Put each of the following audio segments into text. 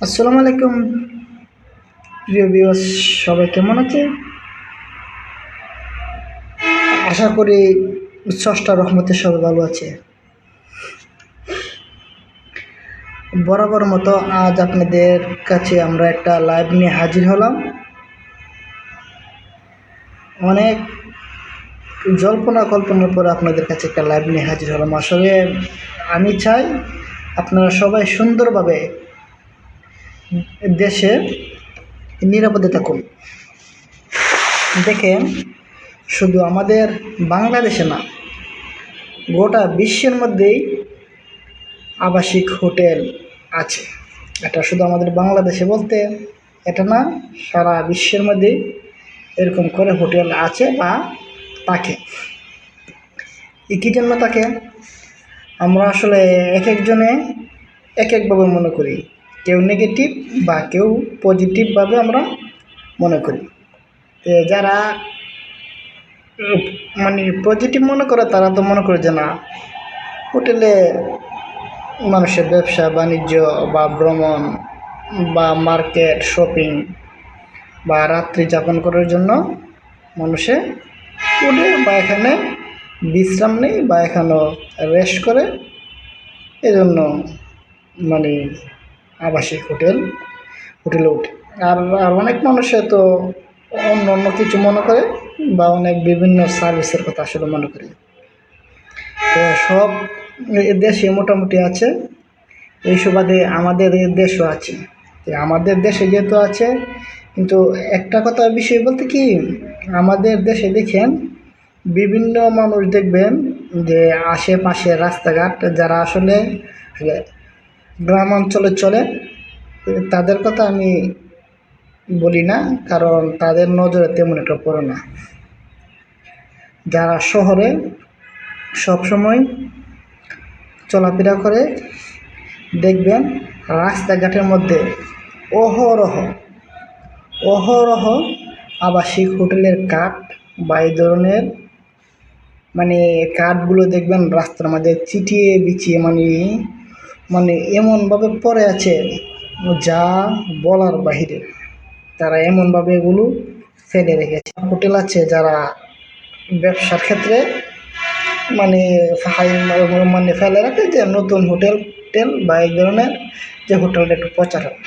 আসসালামু আলাইকুম প্রিয় ভিউয়ার্স, সবাই কেমন আছে? আশা করি স্রষ্টার রহমতে সবাই ভালো আছে। বরাবর মতো আজ আপনাদের কাছে আমরা একটা লাইভ নিয়ে হাজির হলাম। অনেক জল্পনা কল্পনার পরে আপনাদের কাছে একটা লাইভ নিয়ে হাজির হলাম। আসলে আমি চাই আপনারা সবাই সুন্দরভাবে দেশে নিরাপদে থাকুন। দেখেন, শুধু আমাদের বাংলাদেশে না, গোটা বিশ্বের মধ্যেই আবাসিক হোটেল আছে। এটা শুধু আমাদের বাংলাদেশে বলতে এটা না, সারা বিশ্বের মধ্যেই এরকম করে হোটেল আছে বা থাকে। কী জন্য থাকে আমরা আসলে এক একজনে এক একভাবে মনে করি। কেউ নেগেটিভ বা কেউ পজিটিভভাবে আমরা মনে করি। যারা মানে পজিটিভ মনে করে তারা তো মনে করে যে না, হোটেলে মানুষের ব্যবসা বাণিজ্য বা ভ্রমণ বা মার্কেট শপিং বা রাত্রি যাপন করার জন্য মানুষে উঠে বা এখানে বিশ্রাম নেই বা এখানেও রেস্ট করে, এজন্য মানে আবাসিক হোটেলে উঠে। আর আর অনেক মানুষে তো অন্য অন্য কিছু মনে করে বা অনেক বিভিন্ন সার্ভিসের কথা আসলে মনে করে। তো সব দেশে মোটামুটি আছে, এই সুবাদে আমাদের দেশও আছে। আমাদের দেশে যেহেতু আছে, কিন্তু একটা কথা বিষয় বলতে কি, আমাদের দেশে দেখেন বিভিন্ন মানুষ দেখবেন যে আশেপাশে রাস্তাঘাট যারা আসলে গ্রাম অঞ্চলে চলে, তাদের কথা আমি বলি না, কারণ তাদের নজরে তেমন একটা পড়ে না। যারা শহরে সবসময় চলাফেরা করে দেখবেন রাস্তাঘাটের মধ্যে অহরহ অহরহ আবাসিক হোটেলের কাঠ বা এই ধরনের কাঠগুলো দেখবেন রাস্তার মধ্যে চিটিয়ে বিছিয়ে মানে এমনভাবে পড়ে আছে যা বলার বাহিরে। তারা এমনভাবে এগুলো ফেলে রেখেছে। হোটেল আছে যারা ব্যবসার ক্ষেত্রে ফেলে রাখে যে নতুন হোটেল বা এই ধরনের যে হোটেলটা একটু প্রচার হয়।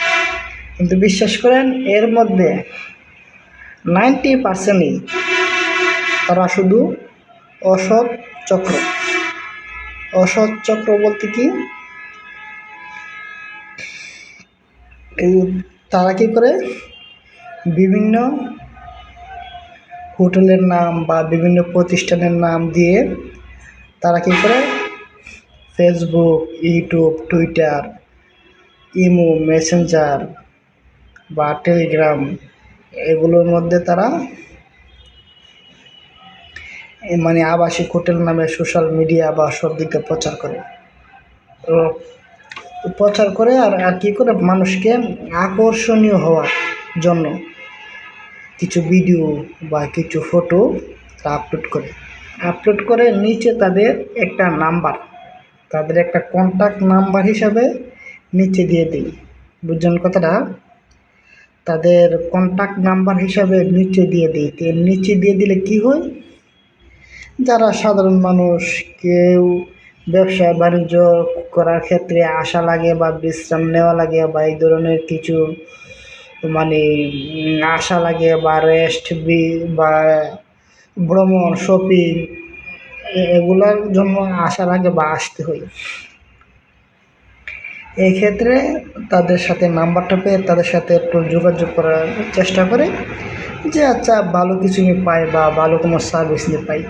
কিন্তু বিশ্বাস করেন, এর মধ্যে 90%ই তারা শুধু অসৎ চক্র। অসৎ চক্র বলতে কি, তারা কি করে বিভিন্ন হোটেলের নাম বা বিভিন্ন প্রতিষ্ঠানের নাম দিয়ে তারা কি করে Facebook, YouTube, Twitter, imo, Messenger বা টেলিগ্রাম, এগুলোর মধ্যে তারা আবাসিক হোটেল নামে সোশ্যাল মিডিয়া বা সব দিকে প্রচার করে। আর কি করে মানুষকে আকর্ষণীয় হওয়ার জন্য কিছু ভিডিও বা কিছু ফটো আপলোড করে নিচে তাদের একটা নাম্বার, তাদের একটা কন্ট্যাক্ট নাম্বার হিসাবে নিচে দিয়ে দিই। বুঝছেন কথাটা? তাদের কন্ট্যাক্ট নাম্বার হিসাবে নিচে দিয়ে দিই। নিচে দিয়ে দিলে কি হয়, যারা সাধারণ মানুষ, কেউ ব্যবসা বাণিজ্য করার ক্ষেত্রে আসা লাগে বা বিশ্রাম নেওয়া লাগে বা এই ধরনের কিছু আশা লাগে বা রেস্ট বা ভ্রমণ শপিং, এগুলোর জন্য আসা লাগে বা আসতে হয়। এই ক্ষেত্রে তাদের সাথে নাম্বারটা পেয়ে তাদের সাথে একটু যোগাযোগ করার চেষ্টা করে যে আচ্ছা ভালো কিছু আমি পাই বা ভালো কোনো সার্ভিস নিয়ে পাই,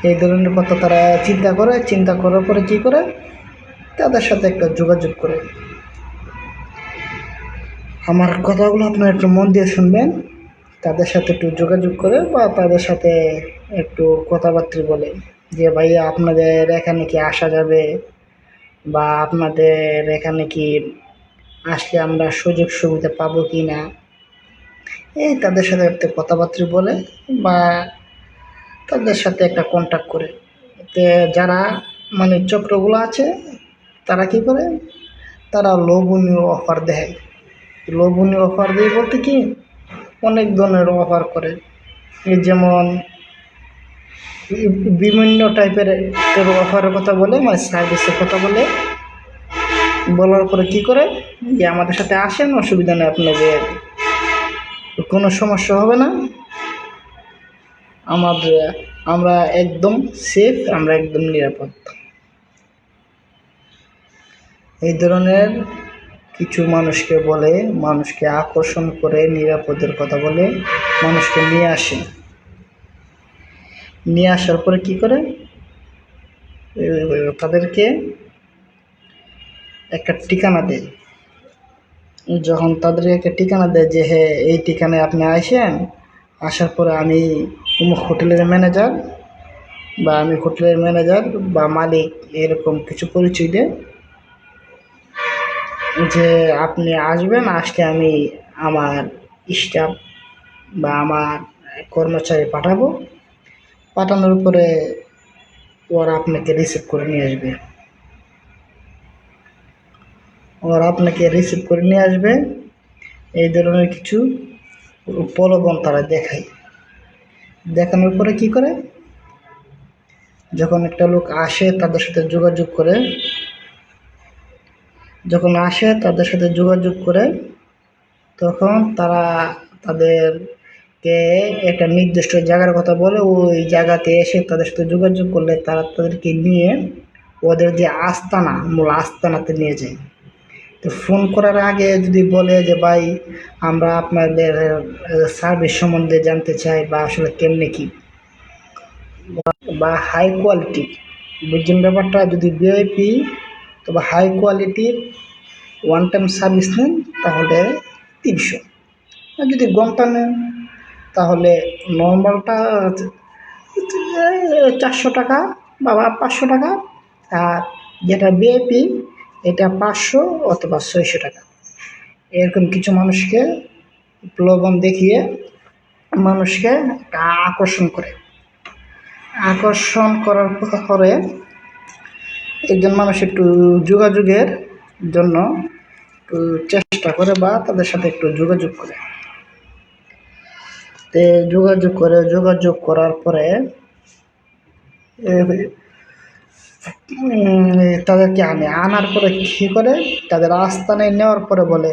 এই ধরনের কথা তারা চিন্তা করার পরে কী করে তাদের সাথে একটা যোগাযোগ করে। আমার কথাগুলো আপনারা একটু মন দিয়ে শুনবেন। তাদের সাথে একটু যোগাযোগ করে বা তাদের সাথে একটু কথাবার্তা বলে যে ভাইয়া আপনাদের এখানে কি আসা যাবে, বা আপনাদের এখানে কি আসলে আমরা সুযোগ সুবিধা পাবো কি না, এই তাদের সাথে একটা কথাবার্তা বলে বা তাদের সাথে একটা কন্ট্যাক্ট করে। যারা চক্রগুলো আছে তারা কি করে, তারা লোভনীয় অফার দেয়। লোভনীয় অফার দেয় বলতে কি, অনেক ধরনের অফার করে। এই যেমন বিভিন্ন টাইপের অফারের কথা বলে, মানে সার্ভিসের কথা বলে, বলার পরে কি করে যে আমাদের সাথে আসেন, অসুবিধা নেই, আপনাদের কোনো সমস্যা হবে না, আমরা একদম সেফ, আমরা একদম নিরাপদ। এই ধরনের কিছু মানুষকে বলে, মানুষকে আকর্ষণ করে, নিরাপদের কথা বলে মানুষকে নিয়ে আসার পরে কি করে, তাদেরকে একটা ঠিকানা দেয়। যখন তাদেরকে একটা ঠিকানা দেয় যে হ্যাঁ, এই ঠিকানায় আপনি আসেন, আসার পরে আমি হোটেলের ম্যানেজার বা মালিক, এরকম কিছু পরিচয় দেয় যে আপনি আসবেন, আজকে আমি আমার স্টাফ বা আমার কর্মচারী পাঠানোর পরে ওরা আপনাকে রিসিভ করে নিয়ে আসবে। এই ধরনের কিছু প্রলোভন তারা দেখানোর পরে কি করে, যখন একটা লোক আসে তাদের সাথে যোগাযোগ করে, তখন তারা তাদেরকে একটা নির্দিষ্ট জায়গার কথা বলে, ওই জায়গাতে এসে তাদের সাথে যোগাযোগ করলে তারা তাদেরকে নিয়ে ওদের যে মূল আস্তানাতে নিয়ে যায়। তো ফোন করার আগে যদি বলে যে ভাই, আমরা আপনাদের সার্ভিস সম্বন্ধে জানতে চাই, বা আসলে কেমনে কি, বা হাই কোয়ালিটি, বুঝছেন ব্যাপারটা, যদি ভিআইপি তবে হাই কোয়ালিটির ওয়ান টাইম সার্ভিস নেন তাহলে 300, আর যদি ঘন্টা নেন তাহলে নর্মালটা 400 টাকা বা 500 টাকা, আর যেটা ভিআইপি এটা 500 অথবা 600 টাকা। এরকম কিছু মানুষকে প্রলোভন দেখিয়ে মানুষকে আকর্ষণ করার পরে একজন মানুষ একটু যোগাযোগের জন্য একটু চেষ্টা করে, বা তাদের সাথে একটু যোগাযোগ করার পরে তাদেরকে আনার পরে কী করে, তাদের আস্তানায় নেওয়ার পরে বলে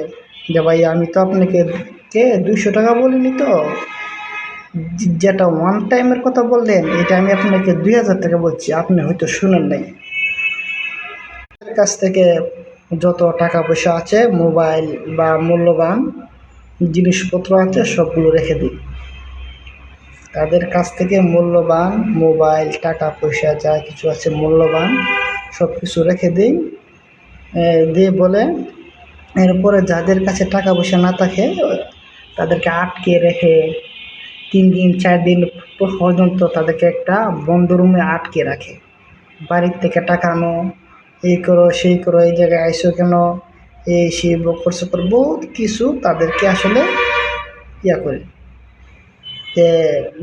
যে ভাই, আমি তো আপনাকে 200 টাকা বলিনি, তো যেটা ওয়ান টাইমের কথা বললেন এটা আমি আপনাকে 2000 টাকা বলছি, আপনি হয়তো শুনেন নাই। তাদের কাছ থেকে যত টাকা পয়সা আছে, মোবাইল বা মূল্যবান জিনিসপত্র আছে, সবগুলো রেখে দিই। তাদের কাছ থেকে মূল্যবান মোবাইল, টাকা পয়সা যা কিছু আছে মূল্যবান সব কিছু রেখে দিই, দিয়ে বলে এরপরে যাদের কাছে টাকা পয়সা না থাকে তাদেরকে আটকে রেখে 3 দিন 4 দিন পর্যন্ত তাদেরকে একটা বন্ধ রুমে আটকে রাখে। বাড়ির থেকে টাকা আনো, এই করো সেই করো, এই জায়গায় আইসো কেন, এই সেই করছো, বহুত কিছু তাদেরকে আসলে করে।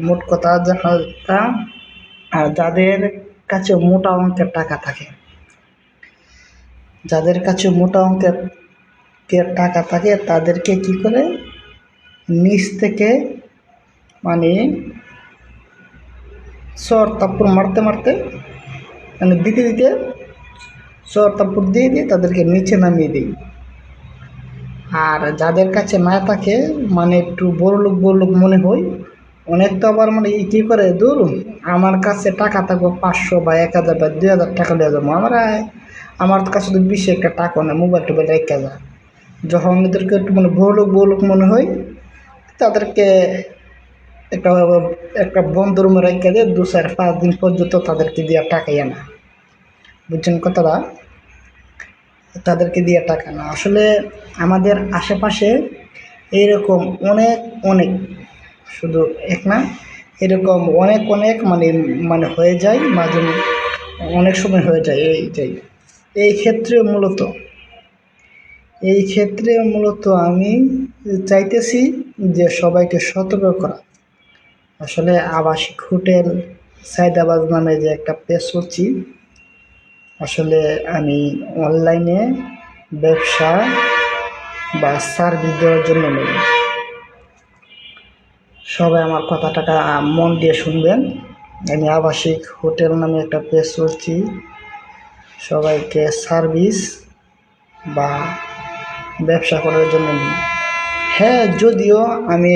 মোট কথা, যাদের কাছে মোটা অঙ্কের টাকা থাকে, তাদেরকে কি করে, নিচ থেকে মানে চর তাপ্পড় মারতে মানে দিতে চর তাপ্পড় দিয়ে তাদেরকে নিচে নামিয়ে দিই। আর যাদের কাছে না থাকে, মানে একটু বড় লোক মনে হয়, অনেক তো আবার মানে কী করে, দূর আমার কাছে টাকা থাকবো 500 বা 1000 বা 2000 টাকা দিয়ে যাবো, আমার কাছে তো বেশি একটা টাকা নেই, মোবাইল টোবাইল রেখে যায়। যখন এদেরকে একটু মানে বড় লোক মনে হয়, তাদেরকে একটা বন্ধ রুমে রেখে দিয়ে 2-4-5 দিন পর্যন্ত তাদেরকে দিয়ে টাকাই আনা, বুঝছেন কথাটা, তাদেরকে দিয়ে টাকা না। আসলে আমাদের আশেপাশে এইরকম অনেক শুধু এক না, এরকম অনেক মানে হয়ে যায়, মাঝে অনেক সময় হয়ে যায়। এই ক্ষেত্রে মূলত আমি চাইতেছি যে সবাইকে সতর্ক করা। আসলে আবাসিক হোটেল সাইদাবাদ নামে যে একটা পেজ করছি, আসলে আমি অনলাইনে ব্যবসা বা সার্ভিস দেওয়ার জন্য নেই। সবাই আমার কথাটা মন দিয়ে শুনবেন। আমি আবাসিক হোটেল নামে একটা পেজ করছি, সবাইকে সার্ভিস বা ব্যবসা করার জন্য নিই। হ্যাঁ, যদিও আমি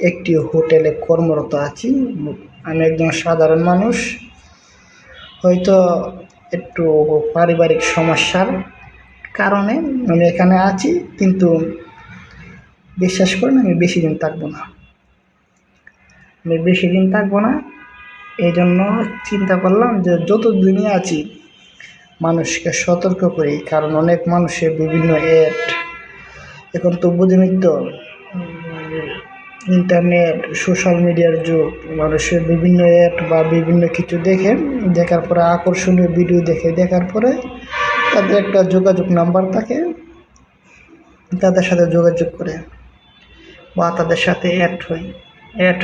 একটি হোটেলে কর্মরত আছি, আমি একজন সাধারণ মানুষ, হয়তো একটু পারিবারিক সমস্যার কারণে আমি এখানে আছি, কিন্তু বিশ্বাস করেন আমি বেশি দিন থাকবো না। এই জন্য চিন্তা করলাম যে যতদিনই আছি মানুষকে সতর্ক করি, কারণ অনেক মানুষের বিভিন্ন অ্যাড, এখন তো বুঝেনই তো ইন্টারনেট সোশ্যাল মিডিয়ার যুগ, মানুষের বিভিন্ন অ্যাড বা বিভিন্ন কিছু দেখার পরে আকর্ষণীয় ভিডিও দেখার পরে তাদের একটা যোগাযোগ নাম্বার থাকে, তাদের সাথে যোগাযোগ করে বা তাদের সাথে অ্যাড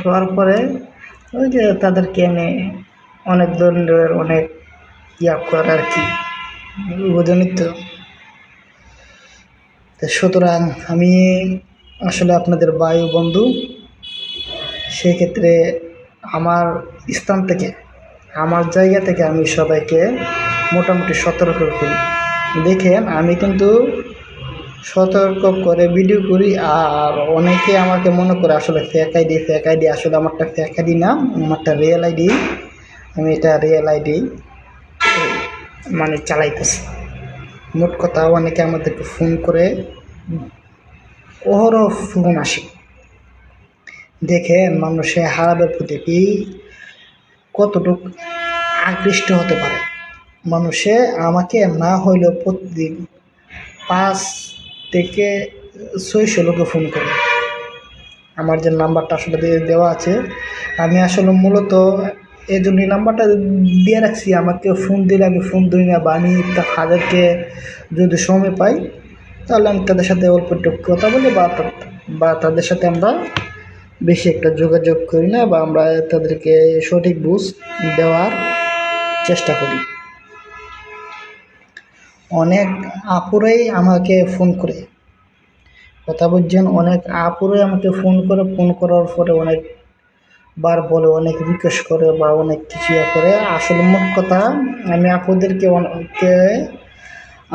হওয়ার পরে ওই যে তাদেরকে এনে অনেক ধরনের অনেক করে আর কি, বুঝেনই তো। সুতরাং আমি আসলে আপনাদের বায়ু বন্ধু, সেক্ষেত্রে আমার স্থান থেকে, আমার জায়গা থেকে আমি সবাইকে মোটামুটি সতর্ক করি। দেখেন, আমি কিন্তু সতর্ক করে ভিডিও করি, আর অনেকে আমাকে মনে করে আসলে ফেক আইডি। আসলে আমারটা ফেক আইডি না, আমারটা রিয়েল আইডি। আমি এটা রিয়েল আইডি মানে চালাইতেছি। মোট কথা, অনেকে আমাদেরকে ফোন করে, অহরহ ফোন আসে। দেখেন মানুষের হারাবের প্রতি কি কতটুকু আকৃষ্ট হতে পারে। মানুষে আমাকে না হইলেও প্রতিদিন 5 থেকে 600 লোকে ফোন করে। আমার যে নাম্বারটা আসলে দেওয়া আছে, আমি আসলে মূলত এই জন্য নাম্বারটা দিয়ে রাখছি। আমাকে ফোন দিলে আমি ফোন ধরি না, বা আমি তাদেরকে যদি সময় পাই তাহলে আমি তাদের সাথে অল্প একটু কথা বলি, বা তাদের সাথে আমরা বেশি একটা যোগাযোগ করি না, বা আমরা তাদেরকে সঠিক বুঝ দেওয়ার চেষ্টা করি। অনেক আপুরাই আমাকে ফোন করে, কথা বলছেন, অনেক আপুরাই আমাকে ফোন করার পরে অনেকবার বলে, অনেক রিকোয়েস্ট করে বা অনেক কিছু করে। আসলে মোট কথা, আমি আপুদেরকে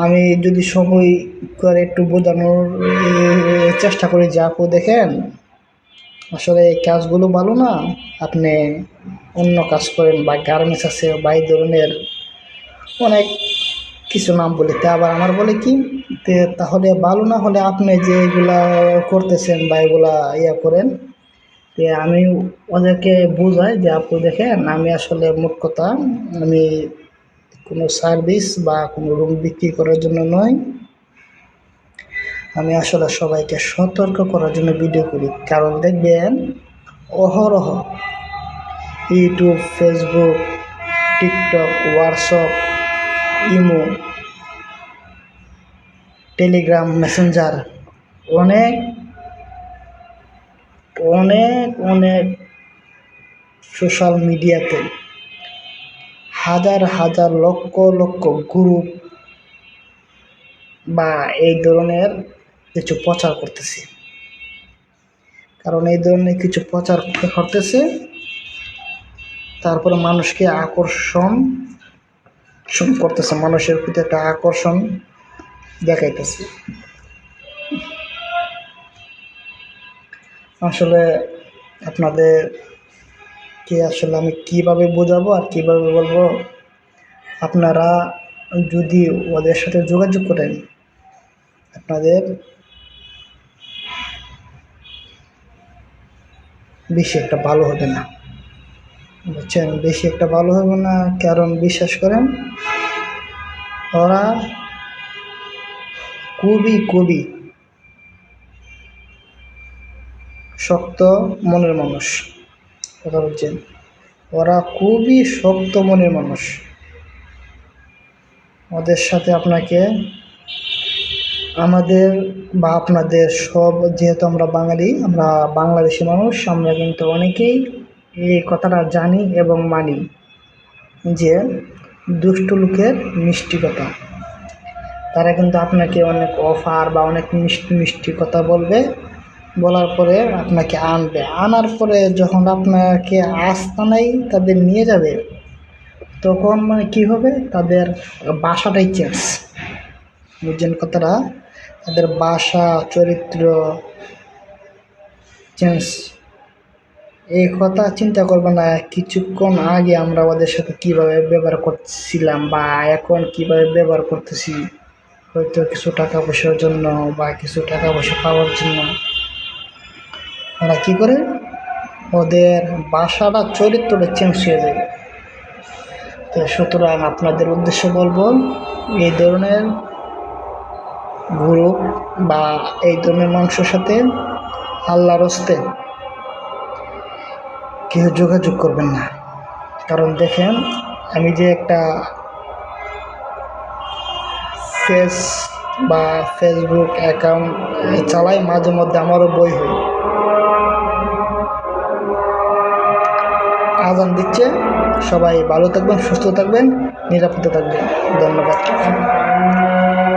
আমি যদি সময় করে একটু বোঝানোর চেষ্টা করি যে আপু দেখেন, আসলে এই কাজগুলো ভালো না, আপনি অন্য কাজ করেন, বা গার্মেন্টস আছে বা এই ধরনের অনেক কিছু নাম বলি। আবার আমার বলে কি, তাহলে ভালো না হলে আপনি যে এগুলা করতেছেন বা এগুলা করেন, আমি ওদেরকে বোঝাই যে আপু দেখেন, আমি আসলে মোট কথা আমি কোনো সার্ভিস বা কোনো রুম বিক্রি করার জন্য নয়, আমি আসলে সবাইকে সতর্ক করার জন্য ভিডিও করি। কারণ দেখবেন অহরহ YouTube, Facebook, TikTok, WhatsApp, imo, Telegram, Messenger, অনেক অনেক অনেক সোশ্যাল মিডিয়াতে হাজার হাজার লক্ষ লক্ষ গ্রুপ বা এই ধরনের কিছু প্রচার করতেছে। কারণ এই ধরনের কিছু প্রচার করতেছে, তারপরে মানুষকে আকর্ষণ করতেছে, মানুষের প্রতি একটা আকর্ষণ দেখাইতেছে। আসলে আপনাদের কি আসলে আমি কিভাবে বোঝাবো আর কিভাবে বলবো, আপনারা যদি ওদের সাথে যোগাযোগ করেন, আপনাদের বেশি একটা ভালো হবে না, বুঝছেন, বেশি একটা ভালো হবে না। কারণ বিশ্বাস করেন, ওরা খুবই শক্ত মনের মানুষ, কথা বলছেন, ওরা খুবই শক্ত মনের মানুষ। ওদের সাথে আপনাকে, আমাদের বা আপনাদের সব, যেহেতু আমরা বাঙালি, আমরা বাংলাদেশি মানুষ, আমরা কিন্তু অনেকেই এই কথাটা জানি এবং মানি যে দুষ্ট লোকের মিষ্টি কথা। তারা কিন্তু আপনাকে অনেক অফার বা অনেক মিষ্টি মিষ্টি কথা বলবে, বলার পরে আপনাকে আনবে, আনার পরে যখন আপনাকে আস্তানায় তাদের নিয়ে যাবে, তখন মানে কী হবে, তাদের বাসাটাই চেঞ্জ। বুঝছেন কথাটা? তাদের বাসা চরিত্র চেঞ্জ। এই কথা চিন্তা করবে না কিছুক্ষণ আগে আমরা ওদের সাথে কীভাবে ব্যবহার করছিলাম বা এখন কীভাবে ব্যবহার করতেছি, হয়তো কিছু টাকা পয়সার জন্য বা কিছু টাকা পয়সা পাওয়ার জন্য ওরা কী করে, ওদের বাসাটা চরিত্রটা চেঞ্জ হয়ে যায়। তো সুতরাং আপনাদের উদ্দেশ্য বলবো, এই ধরনের গ্রুপ বা এই ধরনের মানুষের সাথে আল্লাহর হস্তে কেউ যোগাযোগ করবেন না। কারণ দেখেন, আমি যে একটা ফেসবুক অ্যাকাউন্ট চালাই, মাঝে মধ্যে আমারও বই হয়। আজান দিচ্ছে, সবাই ভালো থাকবেন, সুস্থ থাকবেন, নিরাপদে থাকবেন। ধন্যবাদ।